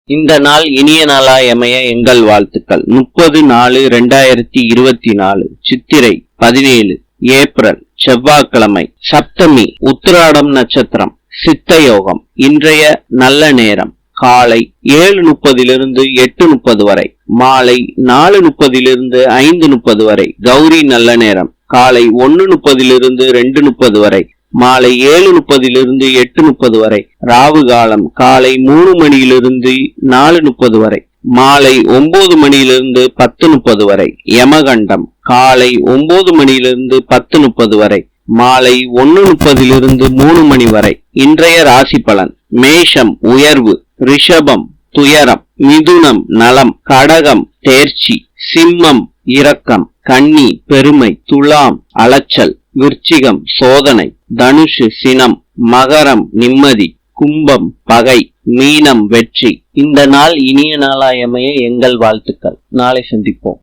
இந்த நாள் இனிய நாளாய் அமைய எங்கள் வாழ்த்துக்கள். 30/4/2024 சித்திரை 17 ஏப்ரல் செவ்வாய்க்கிழமை, சப்தமி, உத்திராடம் நட்சத்திரம், சித்த யோகம். இன்றைய நல்ல நேரம் காலை 7:30 8:30 வரை, மாலை 4:30 5:30 வரை. கௌரி நல்ல நேரம் காலை 1:30 2:30 வரை, மாலை 7:30 8:30 வரை. ராவு காலம் காலை 3 4:30 வரை, மாலை 9 10:30 வரை. யமகண்டம் காலை 9 10:30 வரை, மாலை 1:30 3 வரை. இன்றைய ராசி பலன்: மேஷம் உயர்வு, ரிஷபம் துயரம், மிதுனம் நலம், கடகம் தேர்ச்சி, சிம்மம் இரக்கம், கன்னி பெருமை, துலாம் அலைச்சல், விருச்சிகம் சோதனை, தனுஷு சினம், மகரம் நிம்மதி, கும்பம் பகை, மீனம் வெற்றி. இந்த நாள் இனிய நாளாய் அமைய எங்கள் வாழ்த்துக்கள். நாளை சந்திப்போம்.